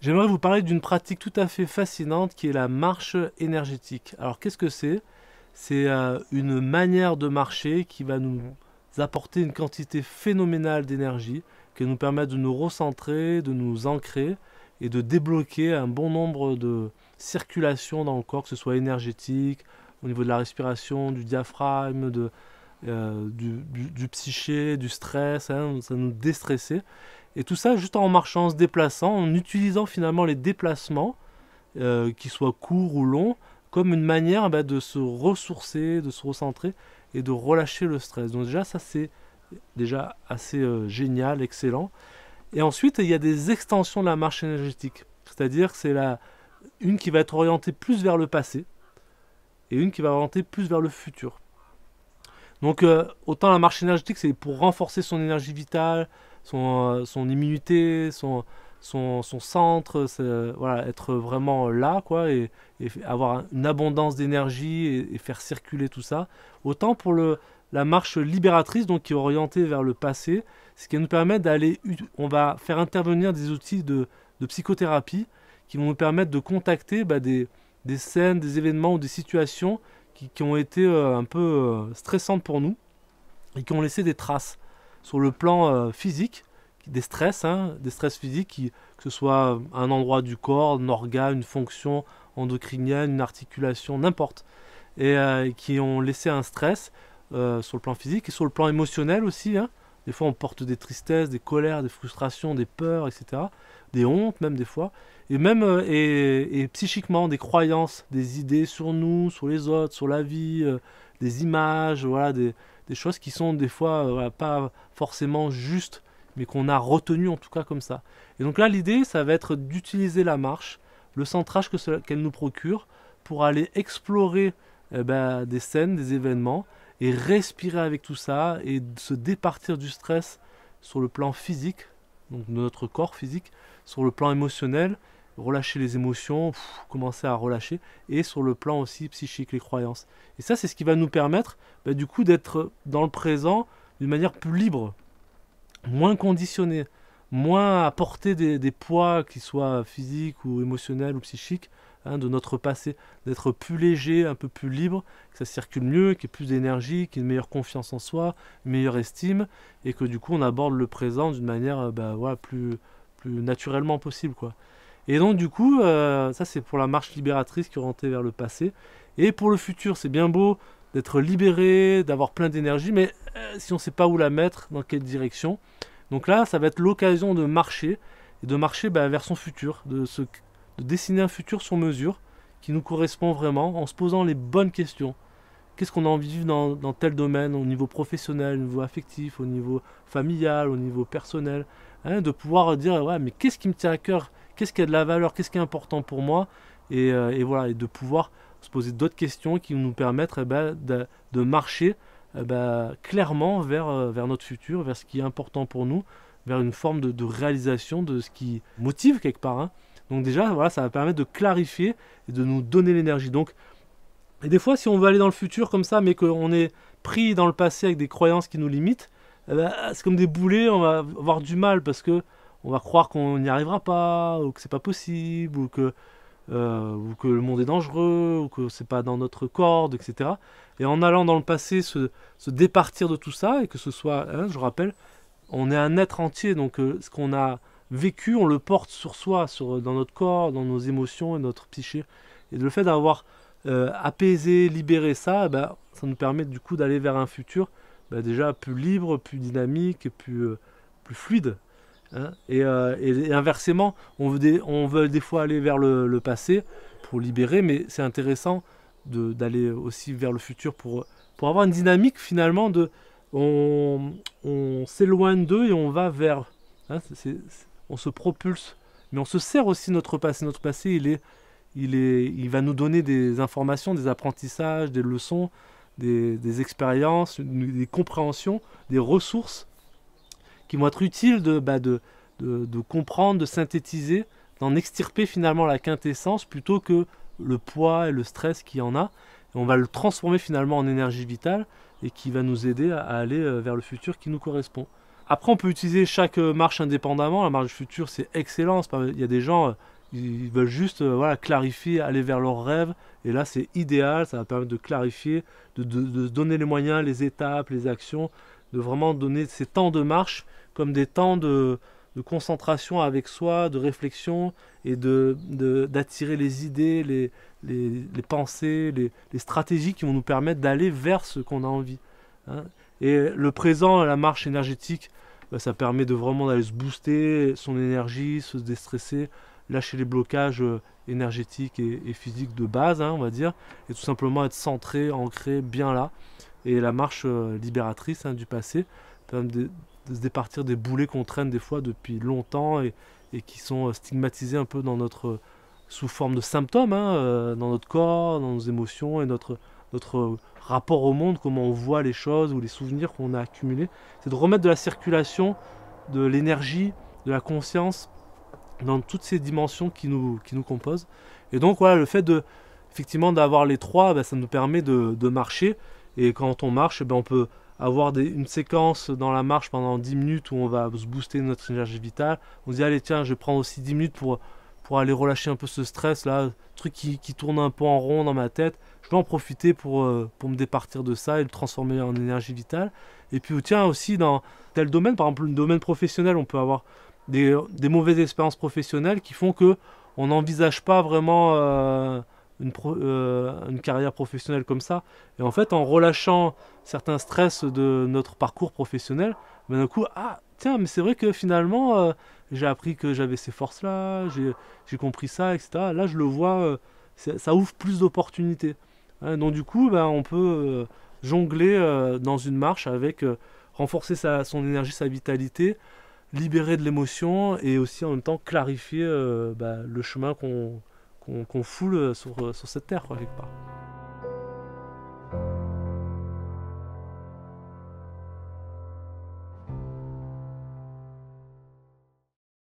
J'aimerais vous parler d'une pratique tout à fait fascinante qui est la marche énergétique. Alors qu'est-ce que c'est? C'est une manière de marcher qui va nous apporter une quantité phénoménale d'énergie, qui va nous permettre de nous recentrer, de nous ancrer et de débloquer un bon nombre de circulations dans le corps, que ce soit énergétique, au niveau de la respiration, du diaphragme, du psyché, du stress, hein, ça va nous déstresser. Et tout ça juste en marchant, en se déplaçant, en utilisant finalement les déplacements, qu'ils soient courts ou longs, comme une manière de se ressourcer, de se recentrer et de relâcher le stress. Donc déjà, ça c'est déjà assez génial, excellent. Et ensuite, il y a des extensions de la marche énergétique. C'est-à-dire que c'est une qui va être orientée plus vers le passé et une qui va orienter plus vers le futur. Donc autant la marche énergétique, c'est pour renforcer son énergie vitale, son immunité, son centre, voilà, être vraiment là, quoi, et avoir une abondance d'énergie et faire circuler tout ça. Autant pour la marche libératrice, donc qui est orientée vers le passé, ce qui nous permet d'aller, on va faire intervenir des outils de psychothérapie qui vont nous permettre de contacter des scènes, des événements ou des situations qui ont été un peu stressantes pour nous et qui ont laissé des traces sur le plan physique, des stress, hein, des stress physiques, que ce soit un endroit du corps, un organe, une fonction endocrinienne, une articulation, n'importe, et qui ont laissé un stress sur le plan physique et sur le plan émotionnel aussi. Hein. Des fois, on porte des tristesses, des colères, des frustrations, des peurs, etc., des hontes même des fois, et même et psychiquement des croyances, des idées sur nous, sur les autres, sur la vie, des images, voilà, des choses qui sont des fois voilà, pas forcément justes, mais qu'on a retenu en tout cas comme ça. Et donc là, l'idée, ça va être d'utiliser la marche, le centrage qu'elle nous procure, pour aller explorer des scènes, des événements, et respirer avec tout ça, et se départir du stress sur le plan physique, donc de notre corps physique, sur le plan émotionnel, relâcher les émotions, commencer à relâcher, et sur le plan aussi psychique, les croyances. Et ça, c'est ce qui va nous permettre du coup d'être dans le présent d'une manière plus libre, moins conditionné, moins à porter des poids qui soient physiques ou émotionnels ou psychiques, hein, de notre passé, d'être plus léger, un peu plus libre, que ça circule mieux, qu'il y ait plus d'énergie, qu'il y ait une meilleure confiance en soi, une meilleure estime, et que du coup on aborde le présent d'une manière voilà, plus naturellement possible, quoi. Et donc du coup, ça c'est pour la marche libératrice qui est orientée vers le passé. Et pour le futur, c'est bien beau d'être libéré, d'avoir plein d'énergie, mais si on ne sait pas où la mettre, dans quelle direction. Donc là, ça va être l'occasion de marcher, et de marcher vers son futur, de dessiner un futur sur mesure, qui nous correspond vraiment, en se posant les bonnes questions. Qu'est-ce qu'on a envie de vivre dans tel domaine, au niveau professionnel, au niveau affectif, au niveau familial, au niveau personnel, hein, de pouvoir dire, ouais, mais qu'est-ce qui me tient à cœur, qu'est-ce qui a de la valeur, qu'est-ce qui est important pour moi, et voilà, et de pouvoir se poser d'autres questions qui vont nous permettre de marcher clairement vers notre futur, vers ce qui est important pour nous, vers une forme de réalisation de ce qui motive quelque part. Hein. Donc déjà, voilà, ça va permettre de clarifier et de nous donner l'énergie. Donc, et des fois, si on veut aller dans le futur comme ça, mais qu'on est pris dans le passé avec des croyances qui nous limitent, c'est comme des boulets, on va avoir du mal parce que on va croire qu'on n'y arrivera pas, ou que c'est pas possible, ou que le monde est dangereux, ou que c'est pas dans notre corde, etc. Et en allant dans le passé se départir de tout ça, et que ce soit, hein, je rappelle, on est un être entier, donc ce qu'on a vécu, on le porte sur soi, dans notre corps, dans nos émotions et notre psyché. Et le fait d'avoir apaisé, libéré ça, ça nous permet du coup d'aller vers un futur déjà plus libre, plus dynamique, et plus fluide. Hein. Et inversement, on veut des fois aller vers le passé pour libérer, mais c'est intéressant d'aller aussi vers le futur pour avoir une dynamique finalement on s'éloigne d'eux et on va vers, hein, on se propulse, mais on se sert aussi de notre passé. Notre passé, il va nous donner des informations, des apprentissages, des leçons, des expériences, des compréhensions, des ressources qui vont être utiles de comprendre, de synthétiser, d'en extirper finalement la quintessence plutôt que le poids et le stress qu'il y en a. Et on va le transformer finalement en énergie vitale et qui va nous aider à aller vers le futur qui nous correspond. Après, on peut utiliser chaque marche indépendamment. La marche du futur, c'est excellent. Il y a des gens ils veulent juste voilà, clarifier, aller vers leurs rêves. Et là, c'est idéal, ça va permettre de clarifier, de donner les moyens, les étapes, les actions, de vraiment donner ces temps de marche comme des temps de concentration avec soi, de réflexion et d'attirer les idées, les pensées, les stratégies qui vont nous permettre d'aller vers ce qu'on a envie. Hein. Et le présent, la marche énergétique, bah, ça permet de vraiment d'aller se booster son énergie, se déstresser, lâcher les blocages énergétiques et physiques de base, hein, on va dire, et tout simplement être centré, ancré, bien là. Et la marche libératrice hein, du passé permet de se départir des boulets qu'on traîne des fois depuis longtemps et qui sont stigmatisés un peu dans notre, sous forme de symptômes, hein, dans notre corps, dans nos émotions et notre rapport au monde, comment on voit les choses ou les souvenirs qu'on a accumulés. C'est de remettre de la circulation, de l'énergie, de la conscience dans toutes ces dimensions qui nous composent. Et donc voilà, le fait effectivement d'avoir les trois, ben, ça nous permet de marcher. Et quand on marche, ben, on peut avoir une séquence dans la marche pendant 10 minutes où on va se booster notre énergie vitale. On se dit allez tiens, je vais prendre aussi 10 minutes pour aller relâcher un peu ce stress là, truc qui tourne un peu en rond dans ma tête. Je vais en profiter pour me départir de ça et le transformer en énergie vitale. Et puis tiens aussi dans tel domaine, par exemple le domaine professionnel, on peut avoir des mauvaises expériences professionnelles qui font que on n'envisage pas vraiment une carrière professionnelle comme ça. Et en fait, en relâchant certains stress de notre parcours professionnel, ben d'un coup, ah tiens, mais c'est vrai que finalement, j'ai appris que j'avais ces forces-là, j'ai compris ça, etc. Là, je le vois, ça ouvre plus d'opportunités. Hein, donc du coup, ben, on peut jongler dans une marche avec renforcer son énergie, sa vitalité, libérer de l'émotion et aussi en même temps clarifier le chemin qu'on foule sur cette terre, quoi, quelque part.